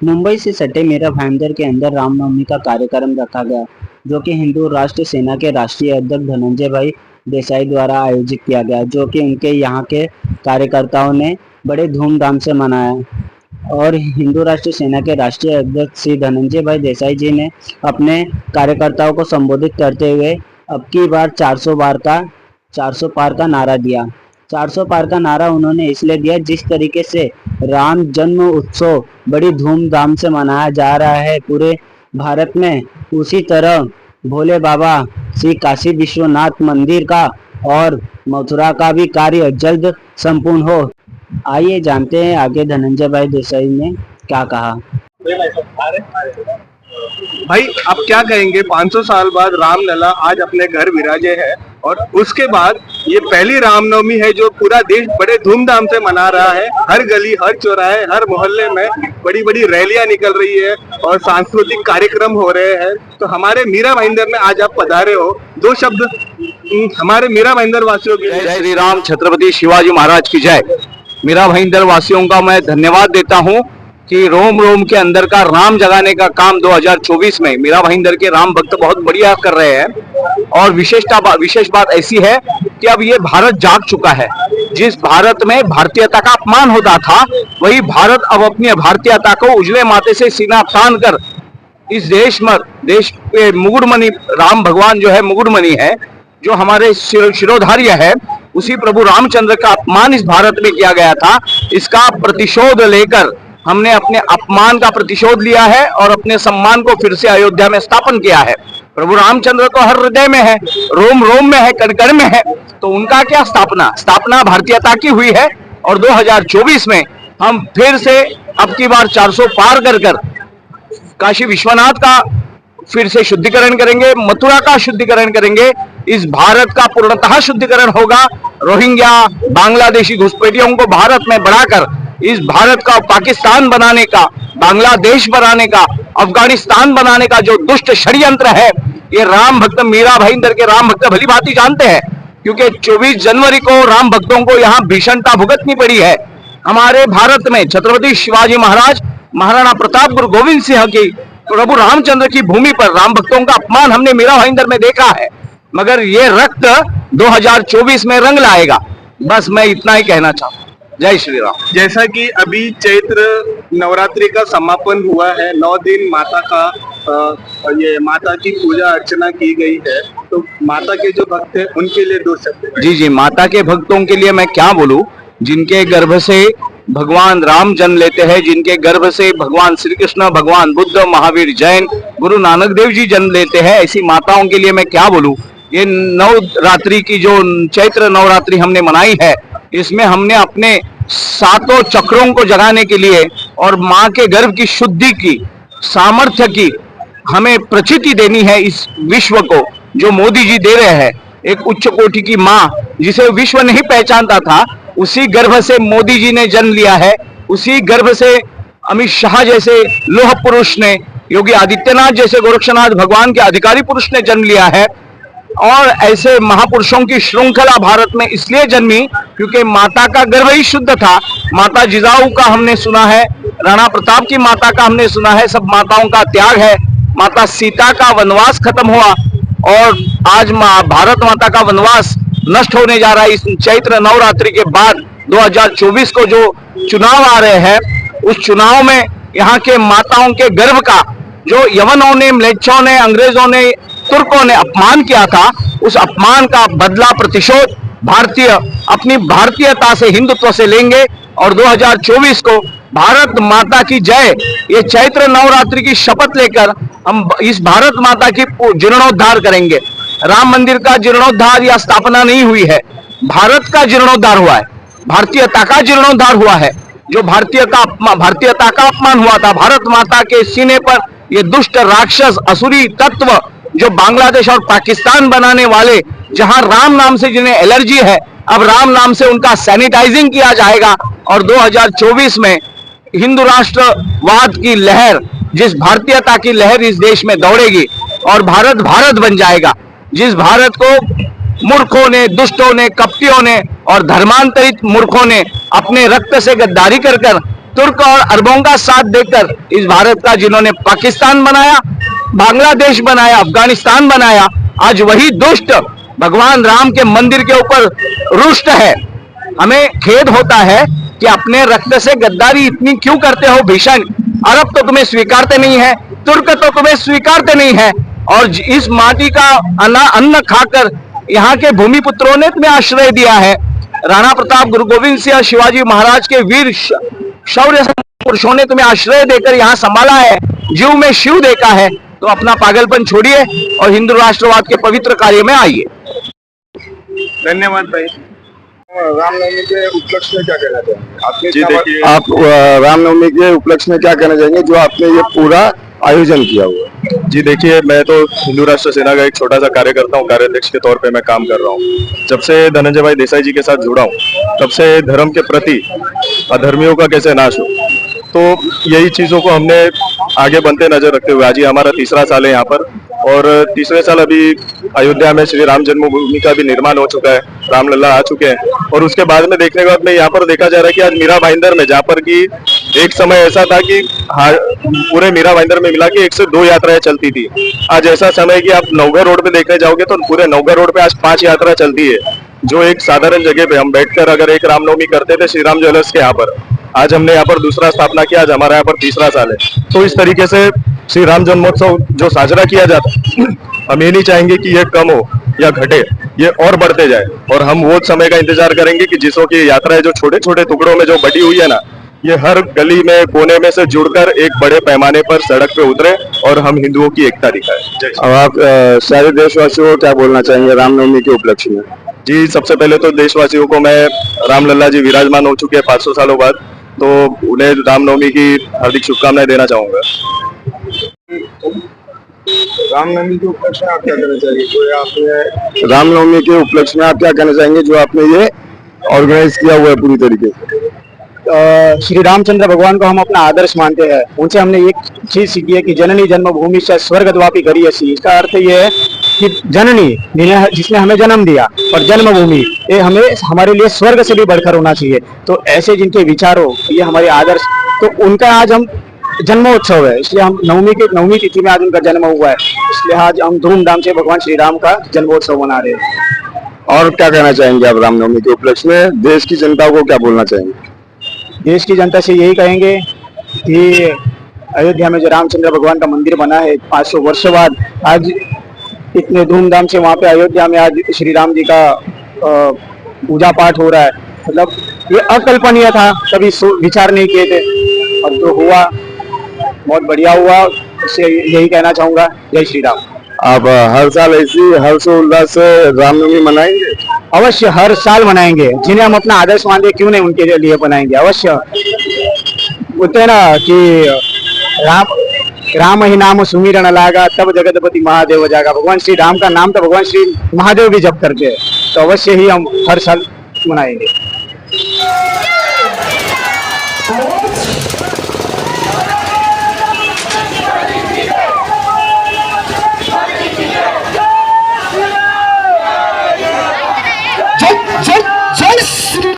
मुंबई से सटे मीरा भाईंदर के अंदर रामनवमी का कार्यक्रम रखा गया, जो कि हिंदू राष्ट्र सेना के राष्ट्रीय अध्यक्ष धनंजय भाई देसाई द्वारा आयोजित किया गया, जो कि उनके यहाँ के कार्यकर्ताओं ने बड़े धूमधाम से मनाया। और हिंदू राष्ट्र सेना के राष्ट्रीय अध्यक्ष श्री धनंजय भाई देसाई जी ने अपने कार्यकर्ताओं को संबोधित करते हुए अब की बार 400 पार का नारा दिया। 400 पार का नारा उन्होंने इसलिए दिया, जिस तरीके से राम जन्म उत्सव बड़ी धूमधाम से मनाया जा रहा है पूरे भारत में, उसी तरह भोले बाबा श्री काशी विश्वनाथ मंदिर का और मथुरा का भी कार्य जल्द संपूर्ण हो। आइए जानते हैं आगे धनंजय भाई देसाई ने क्या कहा। भाई आप क्या कहेंगे, 500 साल बाद रामलला आज अपने घर विराजे है और उसके बाद ये पहली रामनवमी है जो पूरा देश बड़े धूमधाम से मना रहा है। हर गली, हर चौराहे, हर मोहल्ले में बड़ी बड़ी रैलियां निकल रही है और सांस्कृतिक कार्यक्रम हो रहे हैं। तो हमारे मीरा भाईंदर में आज आप पधारे हो, दो शब्द हमारे मीरा भाईंदर वासियों की। जय श्री राम, छत्रपति शिवाजी महाराज की जय। मीरा भाईंदर वासियों का मैं धन्यवाद देता हूँ कि रोम रोम के अंदर का राम जगाने का काम 2024 में मीरा भाईंदर के राम भक्त बहुत बढ़िया कर रहे हैं। और विशेष बात ऐसी है कि अब ये भारत जाग चुका है। जिस भारत में भारतीयता का अपमान होता था, वही भारत अब अपनी भारतीयता को उजले माथे से सीना तान कर इस देश पे मुकुटमणि राम भगवान जो है मुकुटमणि है, जो हमारे शिरोधार्य है, उसी प्रभु रामचंद्र का अपमान इस भारत में किया गया था। इसका प्रतिशोध लेकर हमने अपने अपमान का प्रतिशोध लिया है और अपने सम्मान को फिर से अयोध्या में स्थापन किया है। प्रभु रामचंद्र तो हर हृदय में है, रोम रोम में है, कण कण में है, तो उनका क्या स्थापना भारतीयता की हुई है। और 2024 में हम फिर से अब की बार 400 पार कर काशी विश्वनाथ का फिर से शुद्धिकरण करेंगे, मथुरा का शुद्धिकरण करेंगे। इस भारत का पूर्णतः शुद्धिकरण होगा। रोहिंग्या बांग्लादेशी घुसपैठियों को भारत में बढ़ाकर इस भारत का पाकिस्तान बनाने का, बांग्लादेश बनाने का, अफगानिस्तान बनाने का जो दुष्ट षड्यंत्र है, ये राम भक्त मीरा भाईंदर के राम भक्त भली भांति जानते हैं, क्योंकि 24 जनवरी को राम भक्तों को यहाँ भीषणता भुगतनी पड़ी है। हमारे भारत में छत्रपति शिवाजी महाराज, महाराणा प्रताप, गुरु गोविंद सिंह की, प्रभु रामचंद्र की भूमि पर राम भक्तों का अपमान हमने मीरा भाईंदर में देखा है, मगर ये रक्त 2024 में रंग लाएगा। बस मैं इतना ही कहना चाहता हूँ। जय श्री राम। जैसा कि अभी चैत्र नवरात्रि का समापन हुआ है, 9 दिन माता की पूजा अर्चना की गई है, तो माता के जो भक्त हैं उनके लिए दो शब्द। जी, माता के भक्तों के लिए मैं क्या बोलूं, जिनके गर्भ से भगवान राम जन्म लेते हैं, जिनके गर्भ से भगवान श्री कृष्ण, भगवान बुद्ध, महावीर, जैन, गुरु नानक देव जी जन्म लेते हैं, ऐसी माताओं के लिए मैं क्या बोलूं। ये नवरात्रि की जो चैत्र नवरात्रि हमने मनाई है, इसमें हमने अपने 7 चक्रों को जगाने के लिए और माँ के गर्भ की शुद्धि की, सामर्थ्य की हमें प्रचिति देनी है इस विश्व को, जो मोदी जी दे रहे हैं। एक उच्च कोटि की माँ जिसे विश्व नहीं पहचानता था, उसी गर्भ से मोदी जी ने जन्म लिया है। उसी गर्भ से अमित शाह जैसे लोह पुरुष ने, योगी आदित्यनाथ जैसे गोरक्षनाथ भगवान के अधिकारी पुरुष ने जन्म लिया है। और ऐसे महापुरुषों की श्रृंखला भारत में इसलिए जन्मी क्योंकि माता का गर्भ ही शुद्ध था। माता जिजाऊ का हमने सुना है, राणा प्रताप की माता का हमने सुना है, सब माताओं का त्याग है। माता सीता का वनवास खत्म हुआ और आज भारत माता का वनवास नष्ट होने जा रहा है। इस चैत्र नवरात्रि के बाद 2024 को जो चुनाव आ रहे हैं, उस चुनाव में यहाँ के माताओं के गर्भ का जो यवनों ने, म्लेच्छों ने, अंग्रेजों ने, तुर्कों ने अपमान किया था, उस अपमान का बदला, प्रतिशोध अपनी भारतीयता से, हिंदुत्व से लेंगे। और 2024 को भारत माता की जय, ये चैत्र नवरात्रि की शपथ लेकर हम इस भारत माता की जीर्णोद्धार करेंगे। राम मंदिर का जीर्णोद्धार या स्थापना नहीं हुई है, भारत का जीर्णोद्धार हुआ है, भारतीयता का जीर्णोद्धार हुआ है। जो भारतीयता का अपमान हुआ था, भारत माता के सीने पर ये दुष्ट राक्षस असुरी तत्व जो बांग्लादेश और पाकिस्तान बनाने वाले, जहां राम नाम से जिन्हें एलर्जी है, अब राम नाम से उनका सैनिटाइजिंग किया जाएगा। और 2024 में हिंदू राष्ट्रवाद की लहर, जिस भारतीयता की लहर इस देश में दौड़ेगी और भारत भारत बन जाएगा। जिस भारत को मूर्खों ने, दुष्टों ने, कपटियों ने और धर्मांतरित मूर्खों ने अपने रक्त से गद्दारी कर तुर्क और अरबों का साथ देकर इस भारत का जिन्होंने पाकिस्तान बनाया, बांग्लादेश बनाया, अफगानिस्तान बनाया, आज वही दुष्ट भगवान राम के मंदिर के ऊपर रुष्ट है। हमें खेद होता है कि अपने रक्त से गद्दारी इतनी क्यों करते हो भीषण। अरब तो तुम्हें स्वीकारते नहीं है, तुर्क तो तुम्हें स्वीकारते नहीं है, और इस माटी का अन्न खाकर यहाँ के भूमिपुत्रों ने तुम्हें आश्रय दिया है। राणा प्रताप, गुरु गोविंद सिंह, शिवाजी महाराज के वीर शौर्य पुरुषों ने तुम्हें आश्रय देकर यहाँ संभाला है, जीव में शिव देखा है। तो अपना पागलपन छोड़िए और हिंदू राष्ट्रवाद के पवित्र कार्य में आइए। धन्यवाद भाई। रामनवमी के उपलक्ष्य में क्या कहना चाहेंगे? आपने जी देखिए, आप रामनवमी के उपलक्ष्य में क्या कहना चाहेंगे जो आपने ये पूरा आयोजन किया हुआ है? जी देखिए, मैं तो हिंदू राष्ट्र सेना का एक छोटा सा कार्यकर्ता हूँ, कार्याध्यक्ष के तौर पे मैं काम कर रहा हूँ। जब से धनंजय भाई देसाई जी के साथ जुड़ा हूँ, तब से धर्म के प्रति अधर्मियों का कैसे नाश हो, तो यही चीजों को हमने आगे बनते नजर रखते हुए, आज ही हमारा तीसरा साल है यहाँ पर, और तीसरे साल अभी अयोध्या में श्री राम जन्मभूमि का भी निर्माण हो चुका है, रामलला आ चुके हैं। और उसके बाद में देखने के बाद में यहाँ पर देखा जा रहा है कि आज मीरा भाईंदर में, जहाँ पर कि एक समय ऐसा था कि पूरे मीरा भाईंदर में मिला के 1 से 2 यात्राएं चलती थी, आज ऐसा समय है कि आप नवघर रोड पे देखने जाओगे तो पूरे नवघर रोड पे आज 5 यात्रा चलती है, जो एक साधारण जगह पे हम बैठकर अगर एक रामनवमी करते थे श्री राम ज्वेलर्स के यहाँ पर, आज हमने यहाँ पर दूसरा स्थापना किया, आज हमारा यहाँ पर तीसरा साल है। तो इस तरीके से श्री राम जन्मोत्सव जो साजरा किया जाता है, हम ये नहीं चाहेंगे कि ये कम हो या घटे, ये और बढ़ते जाए, और हम वो समय का इंतजार करेंगे कि जिसों की यात्राएं जो छोटे छोटे टुकड़ों में जो बटी हुई है ना, ये हर गली में कोने में से जुड़कर एक बड़े पैमाने पर सड़क पे उतरे और हम हिंदुओं की एकता दिखाएं। अब आप सारे देशवासियों को क्या बोलना चाहेंगे रामनवमी के उपलक्ष्य में? जी, सबसे पहले तो देशवासियों को मैं, रामलला जी विराजमान हो चुके हैं 500 सालों बाद, तो उन्हें रामनवमी की हार्दिक शुभकामनाएं देना चाहूंगा। रामनवमी के उपलक्ष्य में आप क्या कहना चाहेंगे जो आपने रामनवमी के उपलक्ष्य में आप क्या कहना चाहेंगे जो आपने ये ऑर्गेनाइज किया हुआ है पूरी तरीके से? श्री रामचंद्र भगवान को हम अपना आदर्श मानते हैं। उनसे हमने एक चीज सीखी है कि जननी जन्मभूमि से स्वर्गद्वापी करियसी। इसका अर्थ ये है कि जननी जिसने हमें जन्म दिया और जन्मभूमि ये हमें हमारे लिए स्वर्ग से भी बढ़कर होना चाहिए। तो ऐसे जिनके विचारों ये हमारे आदर्श, तो उनका आज हम जन्मोत्सव है, इसलिए हम नवमी तिथि में आज उनका जन्म हुआ है, इसलिए आज हम धूमधाम से भगवान श्री राम का जन्मोत्सव मना रहे हैं। और क्या कहना चाहेंगे आप रामनवमी के उपलक्ष्य में? देश की जनता को क्या बोलना चाहेंगे? देश की जनता से यही कहेंगे कि अयोध्या में जो रामचंद्र भगवान का मंदिर बना है 500 वर्ष बाद, आज इतने धूमधाम से वहाँ पे अयोध्या में आज श्री राम जी का पूजा पाठ हो रहा है, मतलब ये अकल्पनीय था, कभी विचार नहीं किए थे, अब जो हुआ बहुत बढ़िया हुआ। इससे यही कहना चाहूंगा, जय श्री राम। आप हर साल ऐसी हर्षोल्लास से रामनवमी मनाएंगे? अवश्य हर साल मनाएंगे, जिन्हें हम अपना आदर्श मानते क्यों नहीं उनके लिए बनाएंगे अवश्य। बोलते हैं ना कि राम ही नाम सुमिरन लागा तब जगतपति महादेव जागा। भगवान श्री राम का नाम तो भगवान श्री महादेव भी जप करते हैं, तो अवश्य ही हम हर साल मनाएंगे।